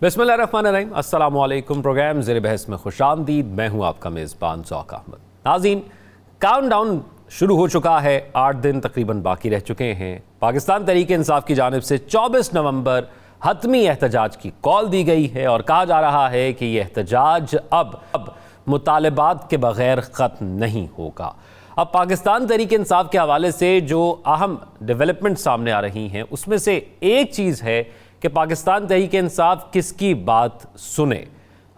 बिस्मिल्लाहिर्रहमानिर्रहीम, अस्सलामु अलैकुम। प्रोग्राम ज़ेर बहस में खुशामदीद। मैं हूं आपका मेज़बान ज़ौक़ अहमद। नाज़रीन, काउंटडाउन शुरू हो चुका है। 8 दिन तकरीबन बाकी रह चुके हैं। पाकिस्तान तहरीक इंसाफ की जानिब से 24 नवंबर हतमी एहतजाज की कॉल दी गई है और कहा जा रहा है कि यह एहतजाज अब मुतालबात के बग़ैर ख़त्म नहीं होगा। अब पाकिस्तान तहरीक इंसाफ के हवाले से जो अहम डेवलपमेंट सामने आ रही हैं उसमें से एक चीज़ है कि पाकिस्तान तहरीक इंसाफ किसकी बात सुने,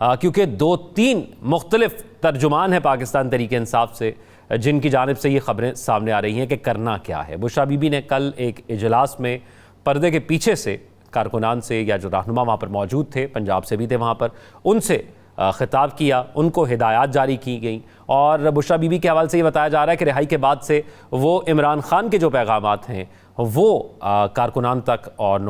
क्योंकि 2-3 मुख्तलिफ तर्जुमान हैं पाकिस्तान तहरीक इंसाफ से जिनकी जानिब से ये खबरें सामने आ रही हैं कि करना क्या है। बुशरा बीबी ने कल एक इजलास में पर्दे के पीछे से कारकुनान से या जो रहनुमा वहाँ पर मौजूद थे, पंजाब से भी थे वहाँ पर, उनसे ख़िताब किया, उनको हिदायत जारी की गई और बुशरा बीबी के हवाले से ये बताया जा रहा है कि रिहाई के बाद से वो इमरान खान के जो पैगामात हैं वो कारकुनान तक और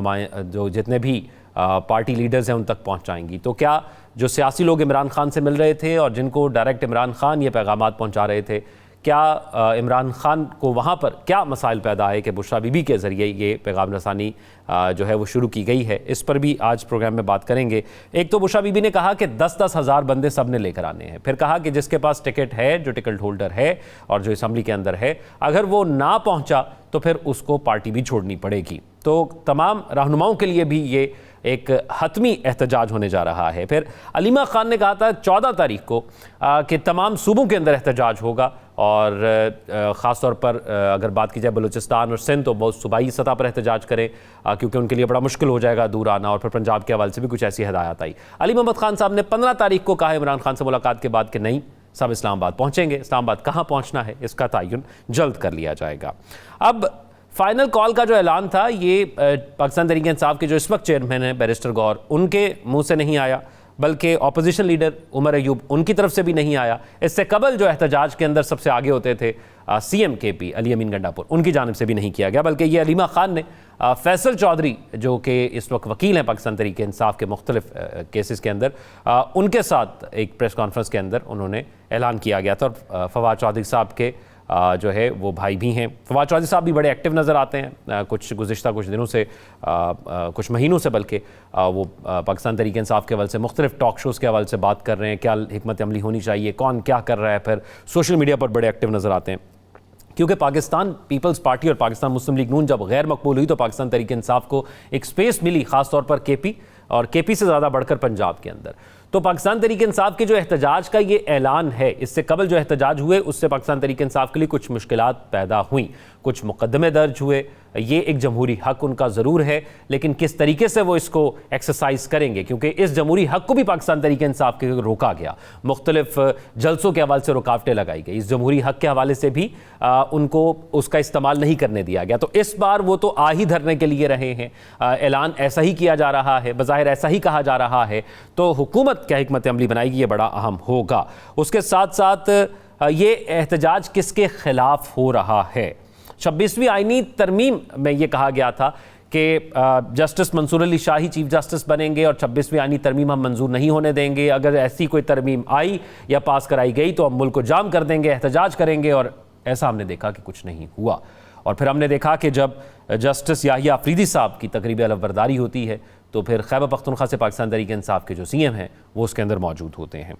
जो जितने भी पार्टी लीडर्स हैं उन तक पहुंचाएंगी। तो क्या जो सियासी लोग इमरान खान से मिल रहे थे और जिनको डायरेक्ट इमरान खान ये पैगामात पहुंचा रहे थे, क्या इमरान खान को वहाँ पर क्या मसाइल पैदा आए कि बुशरा बीबी के ज़रिए ये पैगाम रसानी जो है वो शुरू की गई है, इस पर भी आज प्रोग्राम में बात करेंगे। एक तो बुशरा बीबी ने कहा कि 10-10 हज़ार बंदे सब ने लेकर आने हैं। फिर कहा कि जिसके पास टिकट है, जो टिकट होल्डर है और जो असम्बली के अंदर है, अगर वो ना पहुँचा तो फिर उसको पार्टी भी छोड़नी पड़ेगी। तो तमाम रहनुमाओं के लिए भी ये एक हतमी एहतजाज होने जा रहा है। फिर अलीमा खान ने कहा था 14 तारीख को कि तमाम सूबों के अंदर एहतजाज होगा और ख़ास तौर पर अगर बात की जाए बलूचिस्तान और सिंध तो बहुत सूबाई सतह पर एहतजाज करें क्योंकि उनके लिए बड़ा मुश्किल हो जाएगा दूर आना। और फिर पंजाब के हवाले से भी कुछ ऐसी हिदायत आई। अली मोहम्मद खान साहब ने 15 तारीख को कहा इमरान खान से मुलाकात के बाद कि नहीं, सब इस्लामाबाद पहुँचेंगे। इस्लामाबाद कहाँ पहुँचना है इसका तयन जल्द कर लिया जाएगा। अब फाइनल कॉल का जो ऐलान था ये पाकिस्तान तहरीक इंसाफ के जो इस वक्त चेयरमैन हैं बैरिस्टर गौर, उनके मुंह से नहीं आया, बल्कि अपोजिशन लीडर उमर अयूब उनकी तरफ से भी नहीं आया। इससे कबल जो एहतजाज के अंदर सबसे आगे होते थे CM KP अली अमीन गंडापुर, उनकी जानिब से भी नहीं किया गया, बल्कि ये अलीमा खान ने फैसल चौधरी जो कि इस वक्त वकील हैं पाकिस्तान तहरीक इंसाफ के मुख्तलिफ केसेस के अंदर, उनके साथ एक प्रेस कॉन्फ्रेंस के अंदर उन्होंने ऐलान किया गया था। और फवाद चौधरी साहब के जो है वो भाई भी हैं। फवाद चौधरी साहब भी बड़े एक्टिव नज़र आते हैं। गुज़िश्ता कुछ दिनों से कुछ महीनों से बल्कि वो पाकिस्तान तहरीक इंसाफ के हवाले से मुख्तलिफ टॉक शोज़ के हवाले से बात कर रहे हैं, क्या हिकमत अमली होनी चाहिए, कौन क्या कर रहा है। फिर सोशल मीडिया पर बड़े एक्टिव नज़र आते हैं क्योंकि पाकिस्तान पीपल्स पार्टी और पाकिस्तान मुस्लिम लीग नून जब गैर मकबूल हुई तो पाकिस्तान तहरीक इंसाफ को एक स्पेस मिली, ख़ास तौर पर KP और KP से ज़्यादा बढ़कर पंजाब के अंदर। तो पाकिस्तान तहरीक इंसाफ के जो एहतजाज का ये ऐलान है, इससे कबल जो एहतजाज हुए उससे पाकिस्तान तहरीक इंसाफ के लिए कुछ मुश्किलात पैदा हुई, कुछ मुकदमे दर्ज हुए। ये एक जमहूरी हक उनका ज़रूर है, लेकिन किस तरीके से वो इसको एक्सरसाइज करेंगे, क्योंकि इस जमहूरी हक को भी पाकिस्तान तहरीक इंसाफ के रोका गया, मुख्तलिफ जलसों के हवाले से रुकावटें लगाई गई, इस जमहूरी हक के हवाले से भी उनको उसका इस्तेमाल नहीं करने दिया गया। तो इस बार वो तो आ ही धरने के लिए रहे हैं, ऐलान ऐसा ही किया जा रहा है, बज़ाहिर ऐसा ही कहा जा रहा है। तो हुकूमत क्या हिकमत अमली बनाएगी, ये बड़ा अहम होगा। उसके साथ साथ ये एहतजाज किसके खिलाफ हो रहा है। 26वीं आईनी तरमीम में ये कहा गया था कि जस्टिस मंसूर अली शाही चीफ जस्टिस बनेंगे और 26वीं आईनी तरमीम हम मंजूर नहीं होने देंगे। अगर ऐसी कोई तरमीम आई या पास कराई गई तो हम मुल्क को जाम कर देंगे, एहतजाज करेंगे। और ऐसा हमने देखा कि कुछ नहीं हुआ। और फिर हमने देखा कि जब जस्टिस याहिया अफरीदी साहब की तकरीब अलवबरदारी होती है तो फिर खैबर पख्तूनख्वा से पाकिस्तान तहरीक इंसाफ के जो CM हैं वो उसके अंदर मौजूद होते हैं।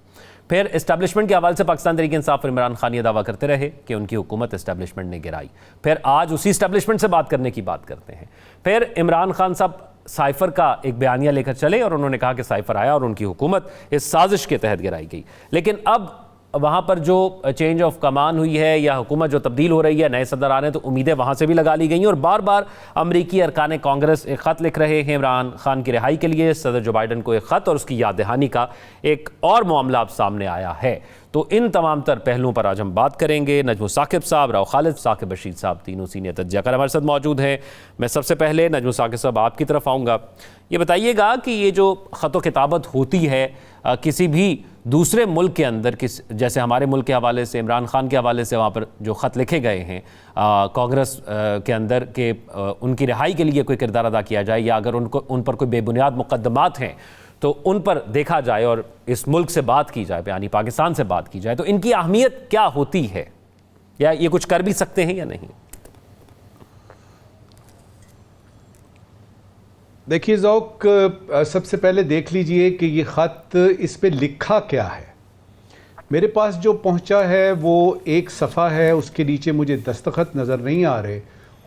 फिर इस्टेब्लिशमेंट के हवाले से पाकिस्तान तहरीक इंसाफ और इमरान खान ये दावा करते रहे कि उनकी हुकूमत इस्टेब्लिशमेंट ने गिराई। फिर आज उसी इस्टेब्लिशमेंट से बात करने की बात करते हैं। फिर इमरान खान साहब साइफर का एक बयानिया लेकर चले और उन्होंने कहा कि साइफर आया और उनकी हुकूमत इस साजिश के तहत गिराई गई। लेकिन अब वहाँ पर जो चेंज ऑफ कमान हुई है या हुकूमत जो तब्दील हो रही है, नए सदर आ रहे हैं, तो उम्मीदें वहाँ से भी लगा ली गई। और बार बार अमरीकी अरकान कांग्रेस एक ख़त लिख रहे हैं इमरान खान की रिहाई के लिए, सदर जो बाइडन को एक ख़त और उसकी याद दहानी का एक और मामला अब सामने आया है। तो इन तमाम तर पहलुओं पर आज हम बात करेंगे। नजमुल साकिब साहब, राव खालिद, साकिब रशीद साहब, तीनों सीनियर तज्ज़ियाकार हमारे साथ मौजूद हैं। मैं सबसे पहले नजमुल साकिब साहब आपकी तरफ आऊँगा। ये बताइएगा कि ये जो ख़त किताबत होती है किसी भी दूसरे मुल्क के अंदर, जैसे हमारे मुल्क के हवाले से, इमरान खान के हवाले से वहाँ पर जो ख़त लिखे गए हैं कांग्रेस के अंदर के उनकी रिहाई के लिए कोई किरदार अदा किया जाए या अगर उन पर कोई बेबुनियाद मुकदमात हैं तो उन पर देखा जाए और इस मुल्क से बात की जाए, यानी पाकिस्तान से बात की जाए, तो इनकी अहमियत क्या होती है या ये कुछ कर भी सकते हैं या नहीं? देखिए ज़ौक, सबसे पहले देख लीजिए कि ये ख़त इस पे लिखा क्या है। मेरे पास जो पहुंचा है वो एक सफ़ा है, उसके नीचे मुझे दस्तखत नज़र नहीं आ रहे।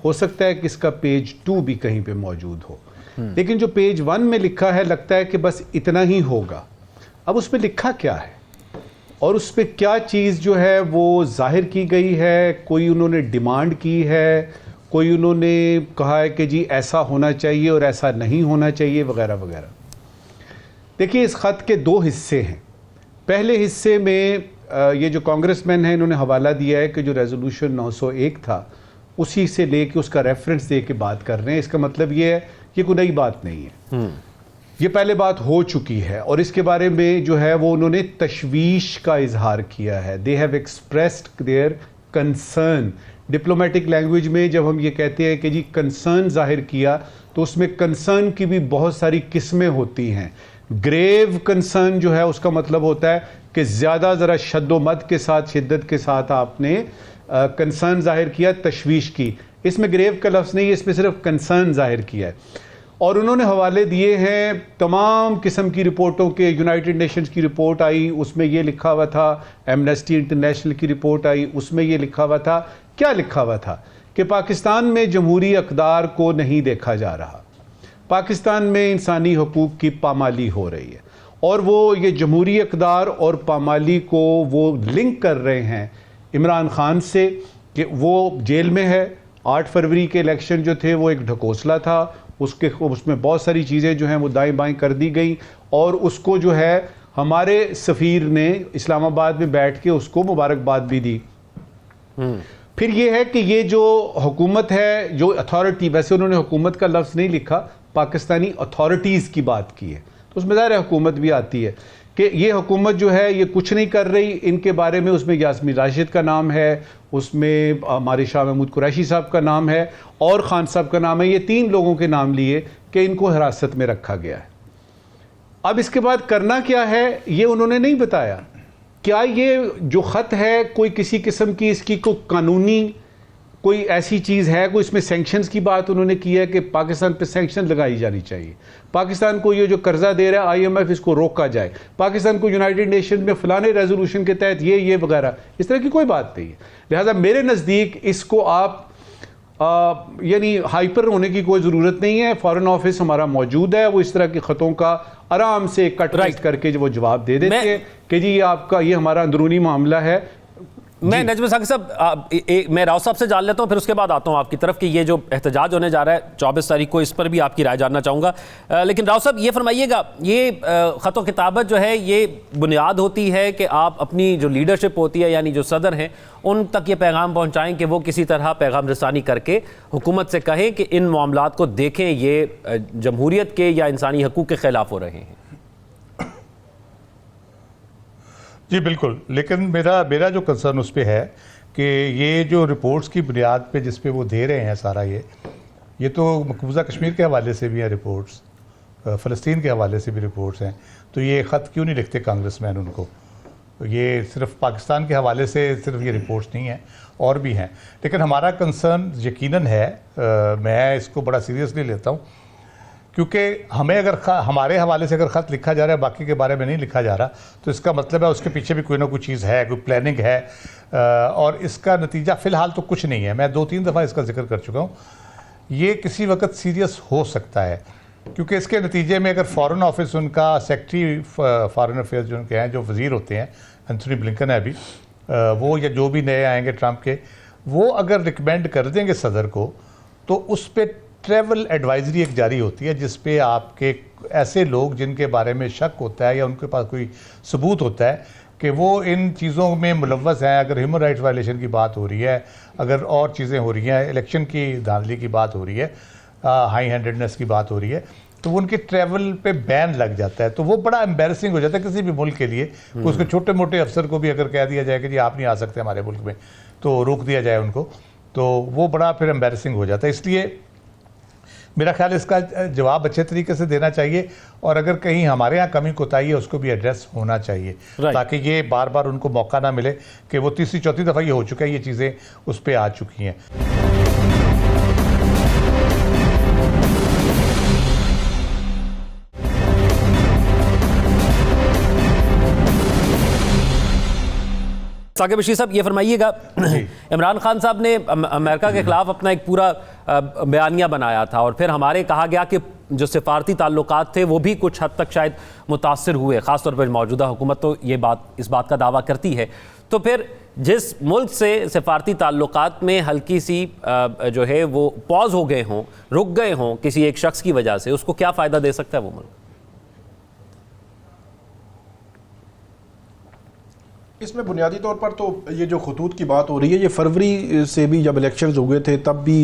हो सकता है कि इसका पेज 2 भी कहीं पे मौजूद हो, लेकिन जो पेज 1 में लिखा है लगता है कि बस इतना ही होगा। अब उस पर लिखा क्या है और उस पर क्या चीज़ जो है वो जाहिर की गई है, कोई उन्होंने डिमांड की है, कोई उन्होंने कहा है कि जी ऐसा होना चाहिए और ऐसा नहीं होना चाहिए वगैरह वगैरह। देखिए, इस ख़त के 2 हिस्से हैं। पहले हिस्से में ये जो कांग्रेसमैन हैं इन्होंने हवाला दिया है कि जो रेजोल्यूशन 901 था उसी से लेके उसका रेफरेंस दे के बात कर रहे हैं। इसका मतलब ये है कि कोई नई बात नहीं है, ये पहले बात हो चुकी है और इसके बारे में जो है वो उन्होंने तशवीश का इजहार किया है। They have expressed their concern. Diplomatic language में जब हम ये कहते हैं कि जी कंसर्न जाहिर किया, तो उसमें कंसर्न की भी बहुत सारी किस्में होती हैं। ग्रेव कंसर्न जो है उसका मतलब होता है कि ज़्यादा ज़रा शद्दोमद के साथ, शिद्दत के साथ आपने कंसर्न जाहिर किया, तशवीश की। इसमें ग्रेव का लफ्ज़ नहीं है, इसमें सिर्फ कंसर्न जाहिर किया है। और उन्होंने हवाले दिए हैं तमाम किस्म की रिपोर्टों के। यूनाइटेड नेशंस की रिपोर्ट आई, उसमें ये लिखा हुआ था। एमनेस्टी इंटरनेशनल की रिपोर्ट आई, उसमें ये लिखा हुआ था। क्या लिखा हुआ था कि पाकिस्तान में जमहूरी अक़दार को नहीं देखा जा रहा, पाकिस्तान में इंसानी हकूक़ की पामाली हो रही है। और वो ये जमहूरी अक़दार और पामाली को वो लिंक कर रहे हैं इमरान खान से कि वो जेल में है। 8 फरवरी के इलेक्शन जो थे वो एक ढकोसला था, उसमें बहुत सारी चीज़ें जो हैं वो दाएं बाएं कर दी गई और उसको जो है हमारे सफ़ीर ने इस्लामाबाद में बैठ के उसको मुबारकबाद भी दी। फिर ये है कि ये जो हुकूमत है, जो अथॉरिटी, वैसे उन्होंने हुकूमत का लफ्ज़ नहीं लिखा, पाकिस्तानी अथॉरिटीज़ की बात की है, तो उसमें ज़ाहिर है हुकूमत भी आती है कि ये हुकूमत जो है ये कुछ नहीं कर रही। इनके बारे में उसमें यास्मीन राशिद का नाम है, उसमें हमारे शाह महमूद कुरैशी साहब का नाम है और ख़ान साहब का नाम है। ये 3 लोगों के नाम लिए कि इनको हिरासत में रखा गया है। अब इसके बाद करना क्या है ये उन्होंने नहीं बताया। क्या ये जो ख़त है कोई किसी किस्म की इसकी कोई कानूनी कोई ऐसी चीज़ है, कोई इसमें सैंक्शंस की बात उन्होंने की है कि पाकिस्तान पे सैंक्शन लगाई जानी चाहिए, पाकिस्तान को ये जो कर्जा दे रहा है IMF इसको रोका जाए, पाकिस्तान को यूनाइटेड नेशन में फलाने रेजोल्यूशन के तहत ये वगैरह, इस तरह की कोई बात नहीं है। लिहाजा मेरे नज़दीक इसको आप यानी हाइपर होने की कोई ज़रूरत नहीं है। फॉरेन ऑफिस हमारा मौजूद है, वो इस तरह के ख़तों का आराम से कट राइट करके जो वो जवाब दे देते हैं कि जी आपका ये हमारा अंदरूनी मामला है। मैं नजम साकिब साहब मैं राव साहब से जान लेता हूं, फिर उसके बाद आता हूं आपकी तरफ कि ये जो एहतजाज होने जा रहा है 24 तारीख को, इस पर भी आपकी राय जानना चाहूँगा। लेकिन राव साहब ये फरमाइएगा, ये ख़त व किताबत जो है ये बुनियाद होती है कि आप अपनी जो लीडरशिप होती है यानी जो सदर हैं उन तक ये पैगाम पहुँचाएँ कि वो किसी तरह पैगाम रसानी करके हुकूमत से कहें कि इन मामलात को देखें, ये जमहूरियत के या इंसानी हकूक़ के ख़िलाफ़ हो रहे हैं। जी बिल्कुल, लेकिन मेरा जो कंसर्न उस पर है कि ये जो रिपोर्ट्स की बुनियाद पे जिस पे वो दे रहे हैं सारा ये तो मकबूजा कश्मीर के हवाले से भी हैं रिपोर्ट्स, फ़लस्तीन के हवाले से भी रिपोर्ट्स हैं, तो ये ख़त क्यों नहीं लिखते कांग्रेसमैन उनको? ये सिर्फ पाकिस्तान के हवाले से सिर्फ ये रिपोर्ट्स नहीं हैं, और भी हैं। लेकिन हमारा कंसर्न यकीनन है, मैं इसको बड़ा सीरियसली लेता हूँ, क्योंकि हमें अगर हमारे हवाले से अगर ख़त लिखा जा रहा है, बाकी के बारे में नहीं लिखा जा रहा, तो इसका मतलब है उसके पीछे भी कोई ना कोई चीज़ है, कोई प्लानिंग है, और इसका नतीजा फ़िलहाल तो कुछ नहीं है। मैं 2-3 दफ़ा इसका जिक्र कर चुका हूँ। ये किसी वक्त सीरियस हो सकता है, क्योंकि इसके नतीजे में अगर फ़ॉरेन ऑफिस उनका सेक्रेटरी फ़ॉरेन अफेयर्स जो उनके हैं, जो वज़ीर होते हैं, एंथनी ब्लिंकन है अभी, वो या जो भी नए आएंगे ट्रंप के, वो अगर रिकमेंड कर देंगे सदर को, तो उस पर ट्रैवल एडवाइजरी एक जारी होती है जिस पे आपके ऐसे लोग जिनके बारे में शक होता है या उनके पास कोई सबूत होता है कि वो इन चीज़ों में मुलव्वस हैं, अगर ह्यूमन राइट्स वायलेशन की बात हो रही है, अगर और चीज़ें हो रही हैं, इलेक्शन की धांधली की बात हो रही है, हाई हैंडेडनेस की बात हो रही है, तो वो उनके ट्रैवल पे बैन लग जाता है। तो वो बड़ा एम्बेरसिंग हो जाता है किसी भी मुल्क के लिए। उसके छोटे मोटे अफसर को भी अगर कह दिया जाए कि जी आप नहीं आ सकते हमारे मुल्क में, तो रोक दिया जाए उनको, तो वो बड़ा फिर एम्बेरसिंग हो जाता है। इसलिए मेरा ख्याल इसका जवाब अच्छे तरीके से देना चाहिए, और अगर कहीं हमारे यहाँ कमी कोताही है उसको भी एड्रेस होना चाहिए, ताकि ये बार बार उनको मौका ना मिले कि वो 3री-4थी दफ़ा ये हो चुका है, ये चीज़ें उस पर आ चुकी हैं। साकिब बशीर साहब, ये फरमाइएगा, इमरान खान साहब ने अमेरिका के खिलाफ अपना एक पूरा बयानिया बनाया था और फिर हमारे कहा गया कि जो सिफारती ताल्लुकात थे वो भी कुछ हद तक शायद मुतासर हुए, ख़ासतौर पर मौजूदा हुकूमत तो इस बात का दावा करती है। तो फिर जिस मुल्क से सिफारती ताल्लुकात में हल्की सी जो है वो पॉज हो गए हों, रुक गए हों किसी एक शख्स की वजह से, उसको क्या फ़ायदा दे सकता है वो मुल्क? इसमें बुनियादी तौर पर तो ये जो खतूत की बात हो रही है, ये फरवरी से भी जब इलेक्शंस हुए थे तब भी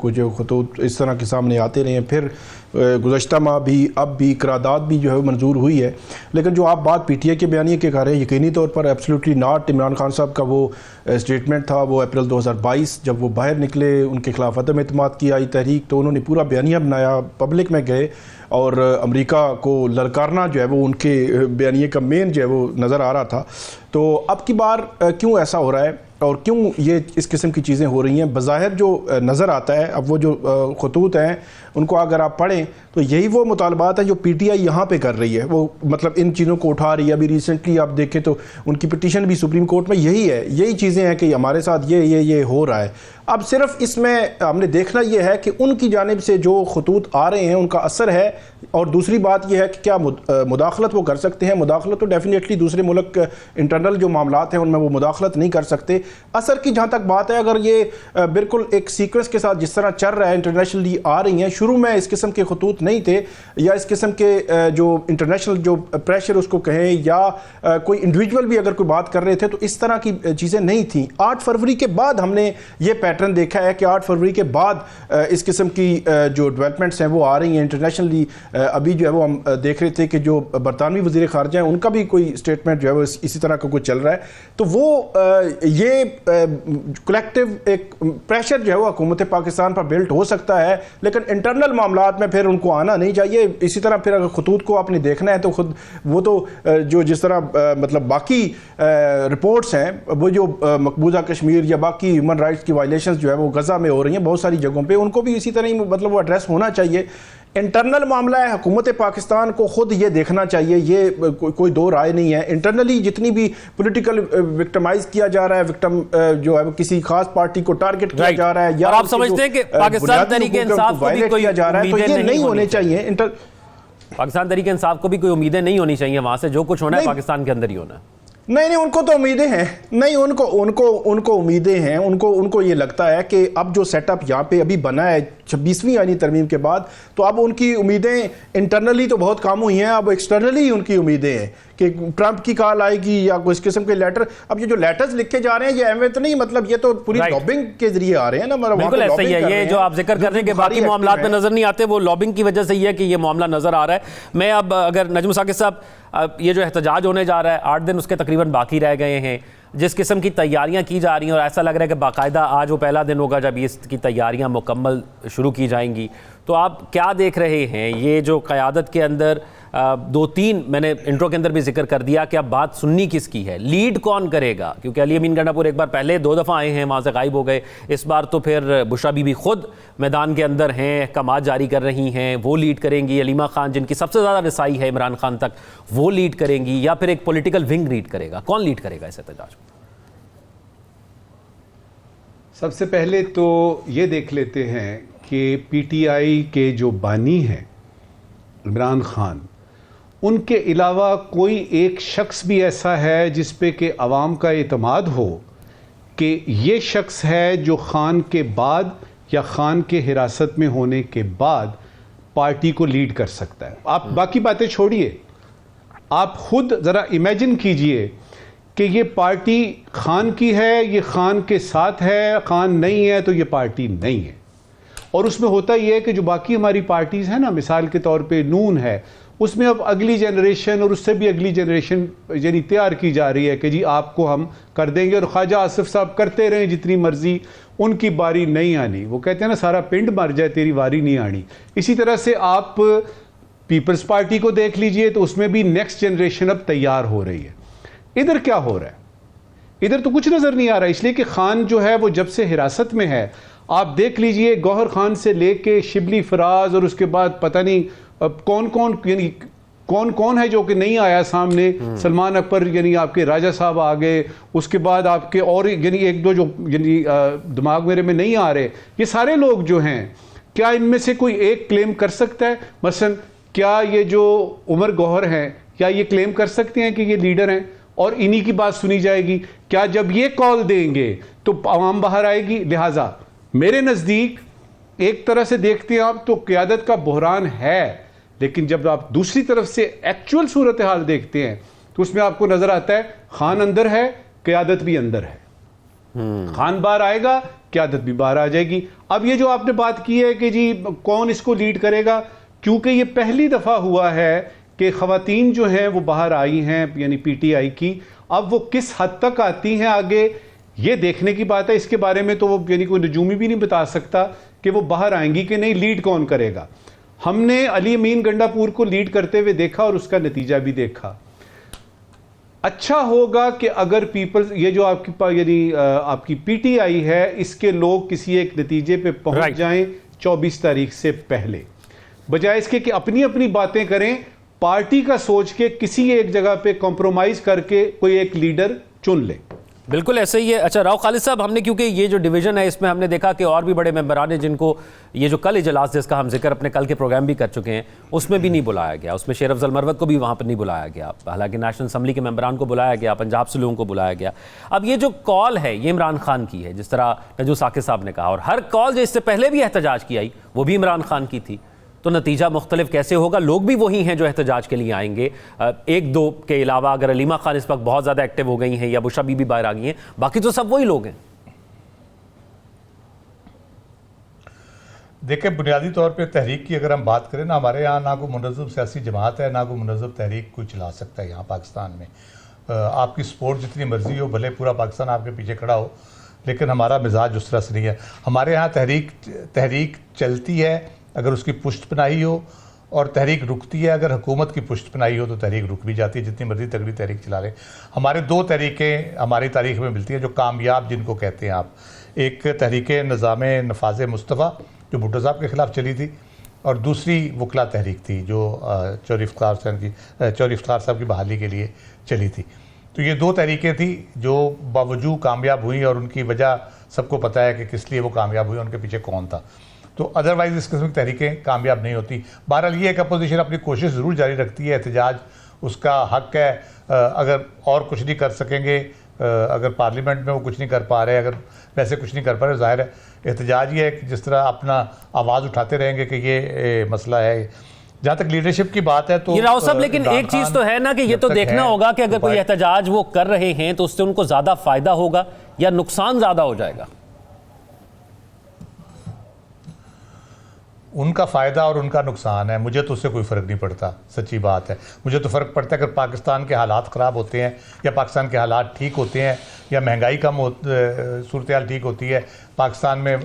कुछ खतूत इस तरह के सामने आते रहे हैं। फिर गुज़श्ता माह भी, अब भी करारदाद भी जो है मंजूर हुई है। लेकिन जो आप बात पीटीआई के बयानिए के कर रहे हैं, यकीनी तौर पर एब्सोल्युटली नॉट। इमरान खान साहब का वो स्टेटमेंट था, वो अप्रैल 2022 जब वो बाहर निकले, उनके खिलाफ अदम एतमाद की आई तहरीक, तो उन्होंने पूरा बयानिया बनाया, पब्लिक में गए और अमेरिका को ललकारना जो है वो उनके बयानिए का मेन जो है वो नज़र आ रहा था। तो अब की बार क्यों ऐसा हो रहा है और क्यों ये इस किस्म की चीज़ें हो रही हैं? बज़ाहिर जो नज़र आता है, अब वो जो खतूत हैं उनको अगर आप पढ़ें तो यही वो मुतालबात है जो पीटीआई यहाँ पे कर रही है। वो मतलब इन चीज़ों को उठा रही है। अभी रिसेंटली आप देखें तो उनकी पिटीशन भी सुप्रीम कोर्ट में यही है, यही चीज़ें हैं कि हमारे साथ ये हो रहा है। अब सिर्फ इसमें हमने देखना ये है कि उनकी जानिब से जो खतूत आ रहे हैं उनका असर है, और दूसरी बात यह है कि क्या मुदाखलत वो कर सकते हैं। मुदाखलत तो डेफिनेटली दूसरे मुल्क इंटरनल जो मामलात हैं उनमें वो मुदाखलत नहीं कर सकते। असर की जहाँ तक बात है, अगर ये बिल्कुल एक सीक्वेंस के साथ जिस तरह चल रहा है, इंटरनेशनली आ रही हैं, शुरू में इस किस्म के खतूत नहीं थे, या इस किस्म के जो इंटरनेशनल जो प्रेशर उसको कहें, या कोई इंडिविजुअल भी अगर कोई बात कर रहे थे तो इस तरह की चीज़ें नहीं थी। 8 फरवरी के बाद हमने ये पैटर्न देखा है कि 8 फरवरी के बाद इस किस्म की जो डेवलपमेंट्स हैं वो आ रही हैं इंटरनेशनली। अभी जो है वो हम देख रहे थे कि जो बरतानवी वज़ीर ख़ारजा हैं उनका भी कोई स्टेटमेंट जो है वो इसी तरह का कुछ चल रहा है। तो वो ये कलेक्टिव एक प्रेशर जो है वो हुकूमत पाकिस्तान पर बिल्ट हो सकता है, लेकिन इंटरनल मामलात में फिर उनको आना नहीं चाहिए। इसी तरह फिर अगर खतूत को आपने देखना है तो खुद वो तो जो जिस तरह मतलब बाकी रिपोर्ट्स हैं, वो जो मकबूजा कश्मीर या बाकी ह्यूमन राइट्स की वायलेशंस जो है वो गज़ा में हो रही हैं बहुत सारी जगहों पे, उनको भी इसी तरह ही मतलब वो एड्रेस होना चाहिए। इंटरनल मामला है, हुकूमत पाकिस्तान को खुद ये देखना चाहिए, ये कोई दो राय नहीं है। इंटरनली जितनी भी पॉलिटिकल विक्टिमाइज किया जा रहा है, विक्टिम जो है वो किसी खास पार्टी को टारगेट किया जा रहा है, या आप समझते हैं कि पाकिस्तान तहरीक इंसाफ को भी कोई किया जा रहा है, तो ये नहीं होने चाहिए। पाकिस्तान तहरीक इंसाफ को भी कोई उम्मीदें नहीं होनी चाहिए वहां से, जो कुछ होना है पाकिस्तान के अंदर ही होना है। नहीं, उनको तो उम्मीदें हैं, नहीं उनको उम्मीदें हैं। उनको ये लगता है कि अब जो सेटअप यहाँ पे अभी बना है 26वीं आईनी तरमीम के बाद, तो अब उनकी उम्मीदें इंटरनली तो बहुत कम हुई हैं, अब एक्सटर्नली उनकी उम्मीदें हैं कि ट्रंप की कॉल आएगी या कोई इस किस्म के लेटर। अब ये जो लेटर्स लिखे जा रहे हैं ये अहमियत नहीं, मतलब ये तो पूरी लॉबिंग के जरिए आ रहे हैं ना। बिल्कुल ऐसा ही है, ये जो आप जिक्र कर रहे हैं कि बाकी मामलात में नजर नहीं आते, वो लॉबिंग की वजह से ही है कि ये मामला नजर आ रहा है। मैं अब अगर नजम साकिब साहब, ये जो एहतजाज होने जा रहा है, 8 दिन उसके तकरीबन बाकी रह गए हैं, जिस किस्म की तैयारियां की जा रही हैं और ऐसा लग रहा है कि बाकायदा आज वो पहला दिन होगा जब इसकी तैयारियां मुकम्मल शुरू की जाएंगी, तो आप क्या देख रहे हैं? ये जो क़यादत के अंदर 2-3 मैंने इंट्रो के अंदर भी जिक्र कर दिया कि अब बात सुननी किसकी है, लीड कौन करेगा? क्योंकि अली अमीन गंडापुर एक बार पहले 2 दफ़ा आए हैं, वहाँ से गायब हो गए। इस बार तो फिर बुशरा बीबी खुद मैदान के अंदर हैं, अहकामात जारी कर रही हैं, वो लीड करेंगी। अलीमा खान जिनकी सबसे ज़्यादा रसाई है इमरान खान तक, वो लीड करेंगी, या फिर एक पॉलिटिकल विंग लीड करेगा? कौन लीड करेगा इस एहतजाज को? सबसे पहले तो ये देख लेते हैं कि पीटीआई के जो बानी हैं इमरान खान, उनके अलावा कोई एक शख्स भी ऐसा है जिस पे कि अवाम का एतमाद हो कि ये शख्स है जो खान के बाद या खान के हिरासत में होने के बाद पार्टी को लीड कर सकता है। आप बाकी बातें छोड़िए, आप खुद ज़रा इमेजिन कीजिए कि ये पार्टी खान की है, ये खान के साथ है, खान नहीं है तो ये पार्टी नहीं है। और उसमें होता ये है कि जो बाकी हमारी पार्टीज़ हैं ना, मिसाल के तौर पे नून है, उसमें अब अगली जनरेशन और उससे भी अगली जनरेशन यानी तैयार की जा रही है कि जी आपको हम कर देंगे, और ख्वाजा आसिफ साहब करते रहें जितनी मर्जी, उनकी बारी नहीं आनी। वो कहते हैं ना, सारा पिंड मर जाए तेरी बारी नहीं आनी। इसी तरह से आप पीपल्स पार्टी को देख लीजिए, तो उसमें भी नेक्स्ट जनरेशन अब तैयार हो रही है। इधर क्या हो रहा है? इधर तो कुछ नज़र नहीं आ रहा, इसलिए कि खान जो है वो जब से हिरासत में है, आप देख लीजिए गौहर खान से लेके शिबली फराज और उसके बाद पता नहीं कौन कौन, यानी कौन कौन है जो कि नहीं आया सामने। सलमान अकबर यानी आपके राजा साहब आ गए, उसके बाद आपके और यानी एक दो जो यानी दिमाग मेरे में नहीं आ रहे, ये सारे लोग जो हैं, क्या इनमें से कोई एक क्लेम कर सकता है? मसलन क्या ये जो उमर गौहर हैं, क्या ये क्लेम कर सकते हैं कि ये लीडर हैं और इन्हीं की बात सुनी जाएगी? क्या जब ये कॉल देंगे तो आवाम बाहर आएगी? लिहाजा मेरे नज़दीक एक तरह से देखते हैं आप तो क़यादत का बहरान है, लेकिन जब आप दूसरी तरफ से एक्चुअल सूरत हाल देखते हैं तो उसमें आपको नजर आता है खान अंदर है, क़यादत भी अंदर है। खान बाहर आएगा, क़यादत भी बाहर आ जाएगी। अब ये जो आपने बात की है कि जी कौन इसको लीड करेगा, क्योंकि ये पहली दफ़ा हुआ है कि ख़वातीन जो हैं वो बाहर आई हैं यानी पीटीआई की। अब वो किस हद तक आती हैं आगे, ये देखने की बात है। इसके बारे में तो वो यानी कोई नजूमी भी नहीं बता सकता कि वो बाहर आएंगी कि नहीं, लीड कौन करेगा। हमने अली अमीन गंडापुर को लीड करते हुए देखा और उसका नतीजा भी देखा। अच्छा होगा कि अगर पीपल्स, ये जो आपकी यानी आपकी पीटीआई है, इसके लोग किसी एक नतीजे पे पहुंच जाएं 24 तारीख से पहले, बजाय इसके कि अपनी अपनी बातें करें, पार्टी का सोच के किसी एक जगह पे कॉम्प्रोमाइज करके कोई एक लीडर चुन ले। बिल्कुल ऐसे ही है। अच्छा राव खालिद साहब, हमने क्योंकि ये जो डिवीजन है इसमें हमने देखा कि और भी बड़े मेंबरान हैं जिनको ये जो कल इजलास जिसका हम जिक्र अपने कल के प्रोग्राम भी कर चुके हैं उसमें भी नहीं बुलाया गया, उसमें शेर अफजल मरवत को भी वहाँ पर नहीं बुलाया गया, हालांकि नेशनल असम्बली के मेंबरान को बुलाया गया, पंजाब से लोगों को बुलाया गया। अब ये जो कॉल है ये इमरान खान की है, जिस तरह नजू साकिब साहब ने कहा, और हर कॉल जो इससे पहले भी एहतजाज की आई वो भी इमरान खान की थी, तो नतीजा मुख्तलिफ कैसे होगा? लोग भी वही हैं जो एहतजाज के लिए आएंगे, एक दो के अलावा। अगर अलीमा खान इस वक्त बहुत ज़्यादा एक्टिव हो गई हैं या बुशा बीबी बाहर आ गई हैं, बाकी तो सब वही लोग हैं। देखिए, बुनियादी तौर पे तहरीक की अगर हम बात करें ना, हमारे यहाँ ना कोई मुनज़्ज़म सियासी जमात है, ना कोई मुनज़्ज़म तहरीक कोई चला सकता है यहाँ पाकिस्तान में। आपकी सपोर्ट जितनी मर्जी हो, भले पूरा पाकिस्तान आपके पीछे खड़ा हो, लेकिन हमारा मिजाज उस तरह से नहीं है। हमारे यहाँ तहरीक चलती है अगर उसकी पुष्ट पनाही हो, और तहरीक रुकती है अगर हुकूमत की पुष्ट पनाही हो, तो तहरीक रुक भी जाती है, जितनी मर्जी तगड़ी तहरीक चला रहे। हमारे दो तहरीकें हमारी तारीख में मिलती हैं जो कामयाब जिनको कहते हैं आप। एक तहरीक निज़ाम नफाज़ मुस्तफ़ा जो भुट्टो साहब के ख़िलाफ़ चली थी, और दूसरी वकला तहरीक थी जो चौधरी इफ्तार साहब की बहाली के लिए चली थी। तो ये दो तहरीकें थी जो बावजूद कामयाब हुई, और उनकी वजह सबको पता है कि किस लिए वो कामयाब हुई, उनके पीछे कौन था। तो अदरवाइज़ इस किस्म की तहरीकें कामयाब नहीं होती। बहरहाल ये एक अपोजिशन अपनी कोशिश ज़रूर जारी रखती है, एहतजाज उसका हक़ है। अगर और कुछ नहीं कर सकेंगे, अगर पार्लियामेंट में वो कुछ नहीं कर पा रहे, अगर वैसे कुछ नहीं कर पा रहे, ज़ाहिर है एहतजाज ये है कि जिस तरह अपना आवाज़ उठाते रहेंगे कि ये मसला है। जहाँ तक लीडरशिप की बात है तो ये राव साहब, लेकिन एक चीज़ तो है ना कि ये तो देखना होगा कि अगर कोई एहतजाज वो कर रहे हैं तो उससे उनको ज़्यादा फ़ायदा होगा या नुकसान ज़्यादा हो जाएगा। उनका फ़ायदा और उनका नुकसान है, मुझे तो उससे कोई फ़र्क नहीं पड़ता, सच्ची बात है। मुझे तो फ़र्क पड़ता है अगर पाकिस्तान के हालात ख़राब होते हैं, या पाकिस्तान के हालात ठीक होते हैं, या महंगाई कम सूरत हाल ठीक होती है, पाकिस्तान में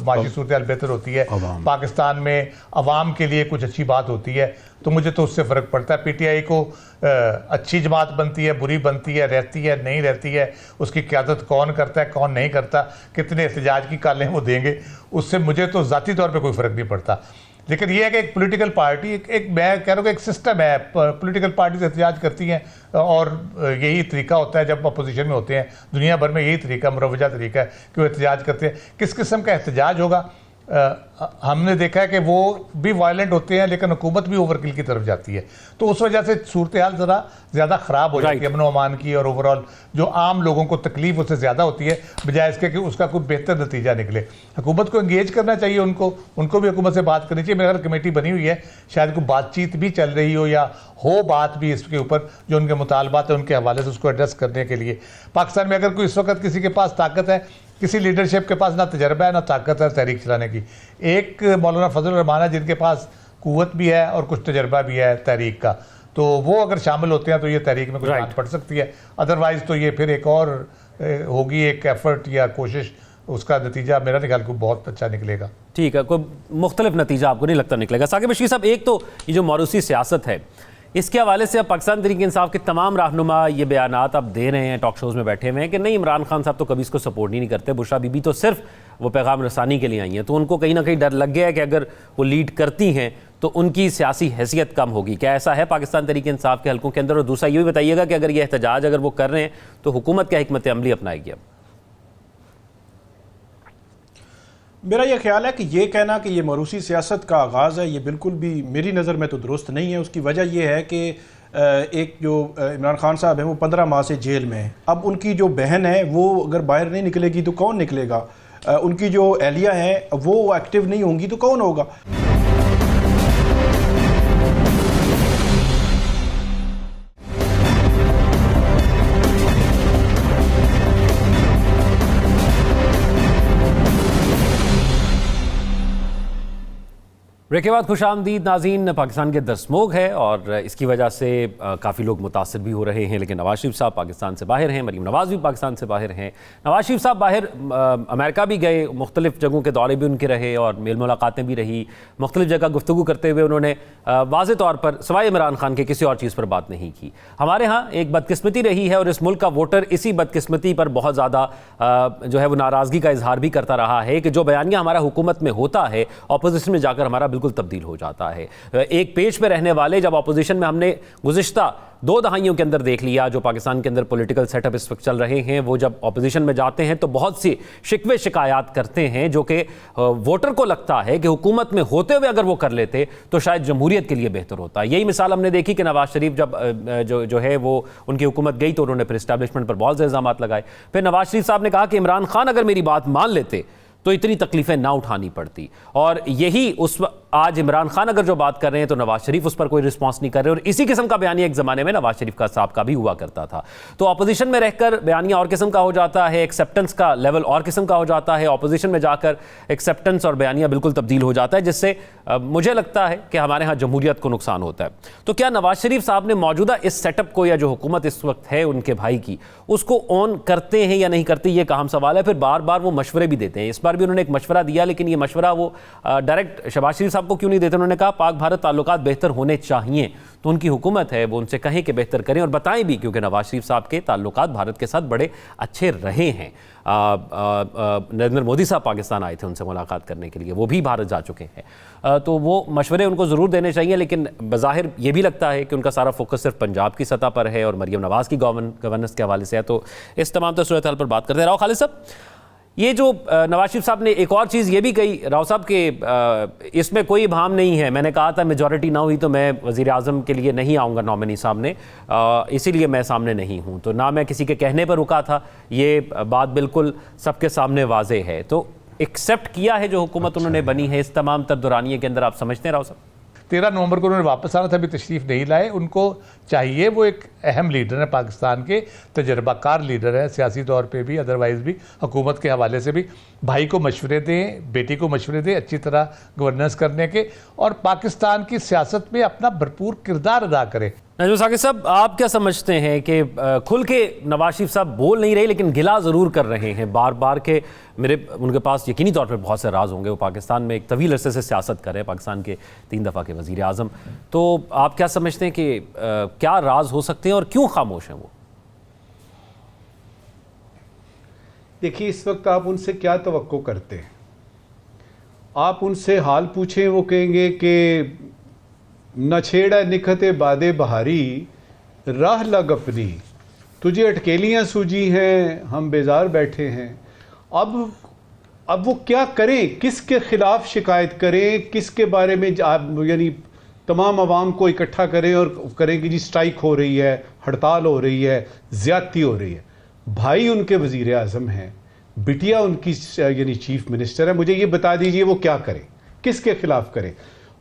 माशी सूरत हाल बेहतर होती है, पाकिस्तान में अवाम के लिए कुछ अच्छी बात होती है, तो मुझे तो उससे फ़र्क पड़ता है। पीटीआई को अच्छी जमात बनती है, बुरी बनती है, रहती है, नहीं रहती है, उसकी क़यादत कौन करता है, कौन नहीं करता, कितने एहतजाज की कालें वो देंगे, उससे मुझे तो ज़ाती तौर पे कोई फ़र्क नहीं पड़ता। लेकिन ये है कि एक पॉलिटिकल पार्टी, एक मैं कह रहा हूँ कि एक सिस्टम है, पॉलिटिकल पार्टी से एहतजाज करती हैं, और यही तरीका होता है जब अपोजिशन में होते हैं। दुनिया भर में यही तरीका, मुरवजा तरीका है कि वो एहतजाज करते हैं। किस किस्म का एहतजाज होगा, हमने देखा है कि वो भी वायलेंट होते हैं, लेकिन हुकूमत भी ओवरकिल की तरफ जाती है, तो उस वजह से सूरत हाल ज़रा ज़्यादा ख़राब हो जाती है अमन अमान की, और ओवरऑल जो आम लोगों को तकलीफ उससे ज़्यादा होती है, बजाय इसके कि उसका कोई बेहतर नतीजा निकले। हुकूमत को इंगेज करना चाहिए, उनको भी हुकूमत से बात करनी चाहिए। मेरे घर कमेटी बनी हुई है, शायद कोई बातचीत भी चल रही हो, या हो बात भी इसके ऊपर, जो उनके मुतालबात है उनके हवाले से उसको एड्रेस करने के लिए। पाकिस्तान में अगर कोई इस वक्त किसी के पास ताकत है, किसी लीडरशिप के पास ना तजर्बा है ना ताकत है तहरीक चलाने की, एक मौलाना फजल रहमान है जिनके पास कुव्वत भी है और कुछ तजर्बा भी है तहरीक का, तो वो अगर शामिल होते हैं तो ये तहरीक में कुछ बात पड़ सकती है। अदरवाइज़ तो ये फिर एक और होगी, एक एफर्ट या कोशिश, उसका नतीजा मेरा ख्याल को बहुत अच्छा निकलेगा। ठीक है, कोई मुख्तलिफ नतीजा आपको नहीं लगता निकलेगा। साकिब बशीर साहब, एक तो ये जो मौरूसी सियासत है, इसके हवाले से अब पाकिस्तान तहरीक इंसाफ के तमाम रहनुमा ये बयानात अब दे रहे हैं, टॉक शोज़ में बैठे हुए हैं कि नहीं, इमरान खान साहब तो कभी इसको सपोर्ट ही नहीं करते, बुशरा बीबी तो सिर्फ वो पैगाम रसानी के लिए आई हैं, तो उनको कहीं ना कहीं डर लग गया है कि अगर वो लीड करती हैं तो उनकी सियासी हैसियत कम होगी। क्या ऐसा है पाकिस्तान तहरीक इंसाफ के हलकों के अंदर? और दूसरा ये भी बताइएगा कि अगर ये एहतजाज अगर वो कर रहे हैं तो हुकूमत क्या हिकमत अमली अपनाएगी? अब मेरा ये ख्याल है कि ये कहना कि ये मरूसी सियासत का आगाज़ है, ये बिल्कुल भी मेरी नज़र में तो दुरुस्त नहीं है। उसकी वजह ये है कि एक जो इमरान खान साहब हैं वो 15 माह से जेल में हैं। अब उनकी जो बहन है वो अगर बाहर नहीं निकलेगी तो कौन निकलेगा? उनकी जो एहलिया हैं वो एक्टिव नहीं होंगी तो कौन होगा? ब्रेक के बाद खुशामदीद नाज़रीन। पाकिस्तान के दरस्मोग है और इसकी वजह से काफ़ी लोग मुतासिर भी हो रहे हैं, लेकिन नवाज शरीफ साहब पाकिस्तान से बाहर हैं, मरीम नवाज़ भी पाकिस्तान से बाहर हैं। नवाज शरीफ साहब बाहर अमेरिका भी गए, मुख्तलिफ़ जगहों के दौरे भी उनके रहे और मेल मुलाकातें भी रही। मुख्तलिफ़ जगह गुफ्तगू करते हुए उन्होंने वाज़े तौर पर सिवाय इमरान खान के किसी और चीज़ पर बात नहीं की। हमारे यहाँ एक बदकिस्मती रही है और इस मुल्क का वोटर इसी बदकिस्मती पर बहुत ज़्यादा जो है वो नाराज़गी का इजहार भी करता रहा है कि जो बयानिया हमारा हुकूमत में होता है, अपोजिशन में जाकर हमारा बिल्कुल तब्दील हो जाता है। एक पेज पे रहने वाले जब अपोजिशन में हमने गुज़िश्ता 2 दहाइयों के अंदर देख लिया जो पाकिस्तान के अंदर पॉलिटिकल सेटअप इस वक्त चल रहे हैं, वो जब अपोजिशन में जाते हैं तो बहुत सी शिकवे शिकायत करते हैं जो कि वोटर को लगता है कि हुकूमत में होते हुए अगर वो कर लेते तो शायद जमहूरियत के लिए बेहतर होता। यही मिसाल हमने देखी कि नवाज शरीफ जब जो है वो उनकी हुकूमत गई तो उन्होंने फिर इस्टेब्लिशमेंट पर बहुत से इल्ज़ाम लगाए। फिर नवाज शरीफ साहब ने कहा कि इमरान खान अगर मेरी बात मान लेते तो इतनी तकलीफें ना उठानी पड़ती। और यही आज इमरान खान अगर जो बात कर रहे हैं तो नवाज शरीफ उस पर कोई रिस्पांस नहीं कर रहे। और इसी किस्म का बयानिया एक ज़माने में नवाज शरीफ का साहब का भी हुआ करता था। तो अपोजिशन में रहकर बयानिया और किस्म का हो जाता है, एक्सेप्टेंस का लेवल और किस्म का हो जाता है। अपोजिशन में जाकर एक्सेप्टेंस और बयानिया बिल्कुल तब्दील हो जाता है, जिससे मुझे लगता है कि हमारे यहाँ जमहूरियत को नुकसान होता है। तो क्या नवाज शरीफ साहब ने मौजूदा इस सेटअप को या जो हुकूमत इस वक्त है उनके भाई की, उसको ऑन करते हैं या नहीं करते, ये अहम सवाल है। फिर बार बार वो मशवरे भी देते हैं। इस बार भी उन्होंने एक मशवरा दिया, लेकिन ये मशवरा वो डायरेक्ट शहबाज शरीफ साहब को क्यों नहीं देते। उन्होंने कहा पाक भारत ताल्लुकात बेहतर होने चाहिए, तो उनकी हुकूमत है वो उनसे कहें कि बेहतर करें और बताएं भी, क्योंकि नवाज शरीफ साहब के ताल्लुकात भारत के साथ बड़े अच्छे रहे हैं। नरेंद्र मोदी साहब पाकिस्तान आए थे उनसे मुलाकात करने के लिए, वो भी भारत जा चुके हैं। तो वो मशवरे उनको ज़रूर देने चाहिए, लेकिन बज़ाहिर ये भी लगता है कि उनका सारा फोकस सिर्फ पंजाब की सतह पर है और मरीम नवाज़ की गवर्नेंस के हवाले से है। तो इस तमाम सूरत हाल पर बात करते रहो। खालिद साहब, ये जो नवाज शरीफ साहब ने एक और चीज़ ये भी कही राव साहब के इसमें कोई इबाम नहीं है, मैंने कहा था मेजॉरिटी ना हुई तो मैं वज़ीर आज़म के लिए नहीं आऊँगा नॉमिनी सामने, इसीलिए मैं सामने नहीं हूँ। तो ना मैं किसी के कहने पर रुका था, ये बात बिल्कुल सबके सामने वाजे है। तो एक्सेप्ट किया है जो हुकूमत उन्होंने बनी है इस तमाम तर दौरानिए के अंदर, आप समझते हैं राव साहब? 13 नवंबर को उन्होंने वापस आना था, अभी तशरीफ़ नहीं लाए। उनको चाहिए, वो एक अहम लीडर है पाकिस्तान के, तजर्बाकार लीडर है सियासी तौर पे भी, अदरवाइज़ भी हुकूमत के हवाले से भी। भाई को मशवरे दें, बेटी को मशवरे दें अच्छी तरह गवर्नेंस करने के, और पाकिस्तान की सियासत में अपना भरपूर किरदार अदा करें। नजमुल साकिब साहब, आप क्या समझते हैं कि खुल के नवाज शरीफ साहब बोल नहीं रहे लेकिन गिला ज़रूर कर रहे हैं बार बार के उनके पास यकीनी तौर पर बहुत से राज होंगे, वो पाकिस्तान में एक तवील अरसे से सियासत कर रहे हैं, पाकिस्तान के 3 दफ़ा के वज़ीर आज़म। तो आप क्या समझते हैं कि क्या राज हो सकते हैं और क्यों खामोश हैं वो? देखिए, इस वक्त आप उनसे क्या तवक्को करते हैं? आप उनसे हाल पूछें, वो कहेंगे कि न छेड़ा निखते बादे बहारी, राह लग अपनी, तुझे अटकेलियाँ सूझी हैं, हम बेजार बैठे हैं। अब वो क्या करें, किसके खिलाफ शिकायत करें, किसके बारे में यानी तमाम आवाम को इकट्ठा करें और करें कि जी स्ट्राइक हो रही है, हड़ताल हो रही है, ज़्यादती हो रही है। भाई उनके वज़ीर आज़म हैं, बिटिया उनकी यानी चीफ मिनिस्टर है। मुझे ये बता दीजिए वो क्या करें, किसके खिलाफ करें।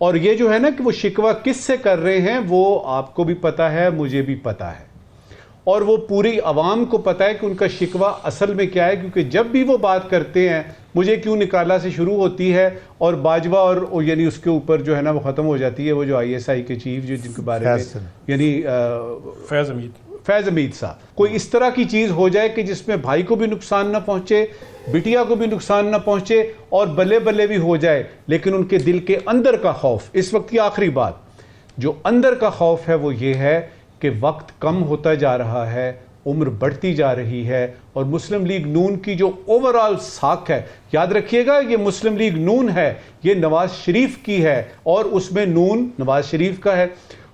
और ये जो है ना कि वो शिकवा किससे कर रहे हैं, वो आपको भी पता है, मुझे भी पता है, और वो पूरी आवाम को पता है कि उनका शिकवा असल में क्या है। क्योंकि जब भी वो बात करते हैं, मुझे क्यों निकाला से शुरू होती है और बाजवा और यानी उसके ऊपर जो है ना वो ख़त्म हो जाती है। वो जो ISI के चीफ जो जिनके बारे में यानी फैज़ हमीद साहब, कोई इस तरह की चीज़ हो जाए कि जिसमें भाई को भी नुकसान ना पहुँचे, बिटिया को भी नुकसान ना पहुँचे और बल्ले बल्ले भी हो जाए, लेकिन उनके दिल के अंदर का खौफ, इस वक्त की आखिरी बात, जो अंदर का खौफ है वो ये है कि वक्त कम होता जा रहा है, उम्र बढ़ती जा रही है और मुस्लिम लीग नून की जो ओवरऑल साख है, याद रखिएगा ये मुस्लिम लीग नून है, ये नवाज शरीफ की है और उसमें नून नवाज शरीफ का है,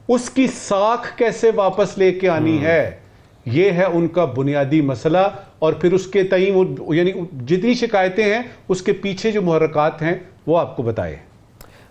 उसकी साख कैसे वापस लेके आनी है, ये है उनका बुनियादी मसला। और फिर उसके तई वो यानी जितनी शिकायतें हैं उसके पीछे जो मुहर्रकात हैं वो आपको बताए।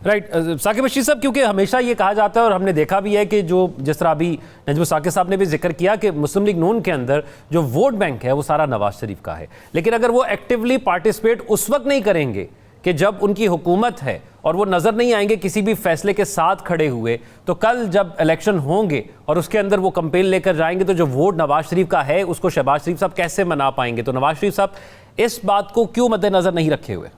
राइट साकिब बशीर साहब, क्योंकि हमेशा ये कहा जाता है और हमने देखा भी है कि जो जिस तरह अभी नजमुल साकिब साहब ने भी जिक्र किया कि मुस्लिम लीग नून के अंदर जो वोट बैंक है वो सारा नवाज शरीफ का है, लेकिन अगर वो एक्टिवली पार्टिसिपेट उस वक्त नहीं करेंगे कि जब उनकी हुकूमत है और वो नजर नहीं आएंगे किसी भी फैसले के साथ खड़े हुए, तो कल जब इलेक्शन होंगे और उसके अंदर वो कंपेन लेकर जाएंगे तो जो वोट नवाज शरीफ का है उसको शहबाज शरीफ साहब कैसे मना पाएंगे? तो नवाज शरीफ साहब इस बात को क्यों मद्देनजर नहीं रखे हुए?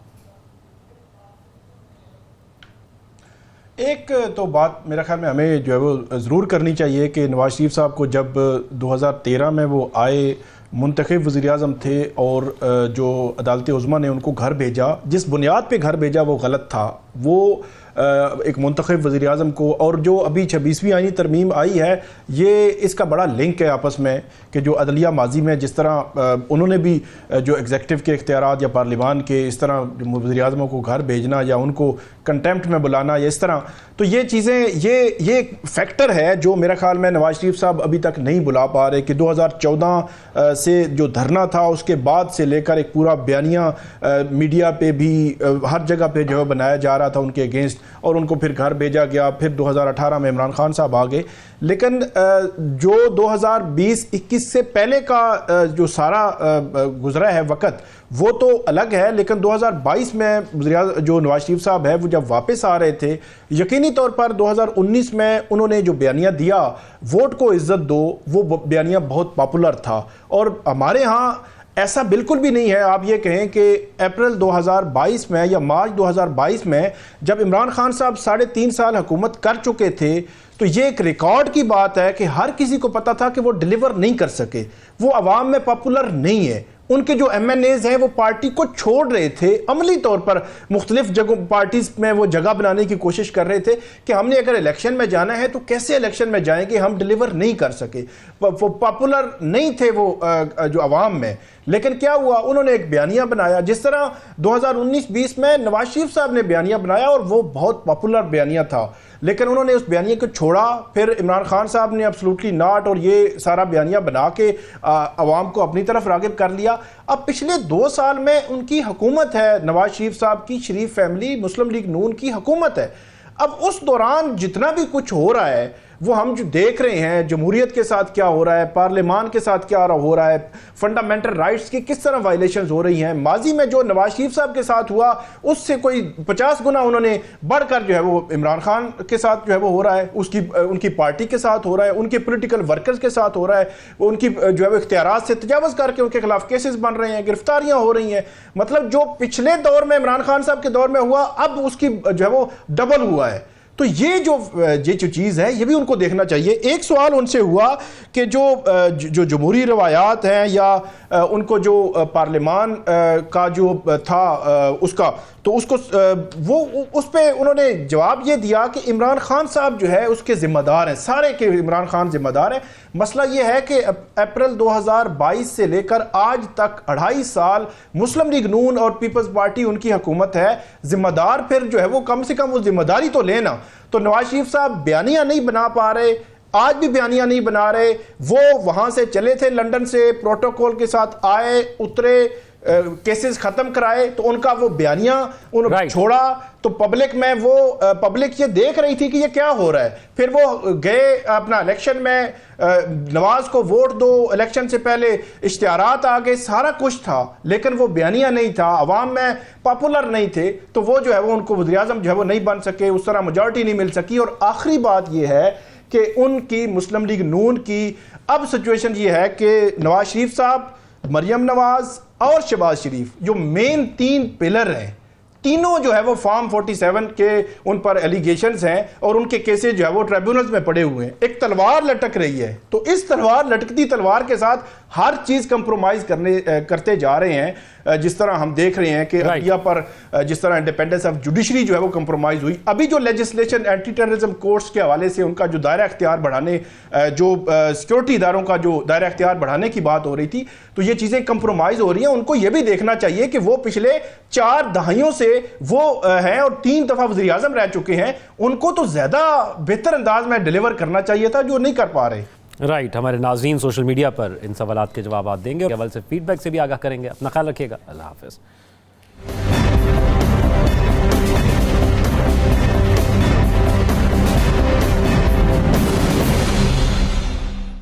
एक तो बात मेरा ख्याल में हमें जो है वो ज़रूर करनी चाहिए कि नवाज शरीफ साहब को जब 2013 में वो आए, मुंतखब वज़ीर-ए-आज़म थे और जो अदालत उज़्मा ने उनको घर भेजा, जिस बुनियाद पे घर भेजा वो गलत था। वो एक मुंतखब वज़ीर-ए-आज़म को और जो अभी 26वीं आईनी तरमीम आई है, ये इसका बड़ा लिंक है आपस में कि जो अदलिया माजी में जिस तरह उन्होंने भी जो एग्जेक्टिव के इख्तियारात या पार्लिमान के इस तरह वज़ीर-ए-आज़मों को घर भेजना या उनको कंटेम्प्ट में बुलाना या इस तरह, तो ये चीज़ें ये एक फैक्टर है जो मेरा ख्याल में नवाज शरीफ साहब अभी तक नहीं बुला पा रहे कि 2014 से जो धरना था उसके बाद से लेकर एक पूरा बयानिया मीडिया पे भी हर जगह पे जो है बनाया जा रहा था उनके अगेंस्ट, और उनको फिर घर भेजा गया। फिर 2018 में इमरान खान साहब आ गए, लेकिन जो 2020-21 से पहले का जो सारा गुजरा है वक्त वो तो अलग है, लेकिन 2022 में जो नवाज शरीफ साहब है वो जब वापस आ रहे थे, यकीनी तौर पर 2019 में उन्होंने जो बयानिया दिया वोट को इज्जत दो, वो बयानिया बहुत पॉपुलर था। और हमारे यहाँ ऐसा बिल्कुल भी नहीं है आप ये कहें कि अप्रैल 2022 में या मार्च 2022 में जब इमरान खान साहब 3.5 साल हुकूमत कर चुके थे, तो ये एक रिकॉर्ड की बात है कि हर किसी को पता था कि वो डिलीवर नहीं कर सके, वो अवाम में पॉपुलर नहीं है। उनके जो MNAs हैं वो पार्टी को छोड़ रहे थे, अमली तौर पर मुख्तलिफ जगहों पार्टीज में वो जगह बनाने की कोशिश कर रहे थे कि हमने अगर इलेक्शन में जाना है तो कैसे इलेक्शन में जाएंगे, हम डिलीवर नहीं कर सके, वो पॉपुलर नहीं थे वो जो अवाम में। लेकिन क्या हुआ, उन्होंने एक बयानिया बनाया, जिस तरह 2019-20 में नवाज शरीफ साहब ने बयानिया बनाया और वो बहुत पॉपुलर बयानिया था, लेकिन उन्होंने उस बयानिया को छोड़ा। फिर इमरान खान साहब ने एब्सोल्युटली नॉट और ये सारा बयानिया बना के अवाम को अपनी तरफ रागिब कर लिया। अब पिछले 2 साल में उनकी हुकूमत है, नवाज शरीफ साहब की शरीफ फैमिली मुस्लिम लीग नून की हुकूमत है। अब उस दौरान जितना भी कुछ हो रहा है वो हम जो देख रहे हैं, जमहूरियत के साथ क्या हो रहा है, पार्लियामान के साथ क्या हो रहा है, फंडामेंटल राइट्स की किस तरह वायलेशंस हो रही हैं, माजी में जो नवाज शरीफ साहब के साथ हुआ उससे कोई 50 गुना उन्होंने बढ़कर जो है वो इमरान खान के साथ जो है वो हो रहा है, उनकी पार्टी के साथ हो रहा है, उनके पॉलिटिकल वर्कर्स के साथ हो रहा है, उनकी जो है वो इख्तियारात से तजावुज़ करके उनके खिलाफ केसेस बन रहे हैं, गिरफ्तारियां हो रही हैं। मतलब जो पिछले दौर में इमरान खान साहब के दौर में हुआ, अब उसकी जो है वो डबल हुआ है। तो ये जो चीज़ है ये भी उनको देखना चाहिए। एक सवाल उनसे हुआ कि जो जमहूरी रवायात हैं या उनको जो पार्लियामान का जो था उसका, तो उसको वो उस पर उन्होंने जवाब ये दिया कि इमरान खान साहब जो है उसके ज़िम्मेदार हैं, सारे के इमरान खान ज़िम्मेदार हैं। मसला ये है कि अप्रैल 2022 से लेकर आज तक 2.5 साल मुस्लिम लीग नून और पीपल्स पार्टी उनकी हुकूमत है, ज़िम्मेदार फिर जो है वो कम से कम वो ज़िम्मेदारी तो लेना। तो नवाज शरीफ साहब बयानिया नहीं बना पा रहे, आज भी बयानिया नहीं बना रहे। वो वहां से चले थे लंदन से, प्रोटोकॉल के साथ आए, उतरे, केसेस खत्म कराए, तो उनका वो बयानिया उन्होंने छोड़ा, तो पब्लिक में वो पब्लिक ये देख रही थी कि ये क्या हो रहा है। फिर वो गए अपना इलेक्शन में, नवाज को वोट दो, इलेक्शन से पहले इश्तिहारात आ गए, सारा कुछ था, लेकिन वो बयानिया नहीं था, अवाम में पॉपुलर नहीं थे, तो वो जो है वो उनको वज़ीर-ए-आज़म जो है वो नहीं बन सके, उस तरह मेजॉरिटी नहीं मिल सकी। और आखिरी बात ये है कि उनकी मुस्लिम लीग नून की अब सिचुएशन ये है कि नवाज शरीफ साहब, मरियम नवाज और शहबाज शरीफ जो मेन 3 पिलर हैं, तीनों जो है वो फॉर्म 47 के उन पर एलिगेशंस हैं और उनके केसेस जो है वो ट्रिब्यूनल्स में पड़े हुए हैं। एक तलवार लटक रही है, तो इस तलवार, लटकती तलवार के साथ हर चीज़ कंप्रोमाइज़ करते जा रहे हैं। जिस तरह हम देख रहे हैं कि अदलिया पर जिस तरह इंडिपेंडेंस ऑफ जुडिशरी जो है वो कंप्रोमाइज़ हुई। अभी जो लेजिस्लेशन एंटी टेररिज्म कोर्ट्स के हवाले से उनका जो दायरा इख्तियार बढ़ाने, जो सिक्योरिटी इदारों का जो दायरा इख्तियार बढ़ाने की बात हो रही थी, तो ये चीज़ें कंप्रोमाइज़ हो रही हैं। उनको ये भी देखना चाहिए कि वो पिछले 4 दहाइयों से वो हैं और 3 दफ़ा वज़ीर आज़म रह चुके हैं, उनको तो ज़्यादा बेहतर अंदाज में डिलीवर करना चाहिए था, जो नहीं कर पा रहे। राइट, हमारे नाज़रीन सोशल मीडिया पर इन सवालात के जवाब देंगे और केवल से फीडबैक से भी आगाह करेंगे। अपना ख्याल रखिएगा। अल्लाह हाफ़िज़।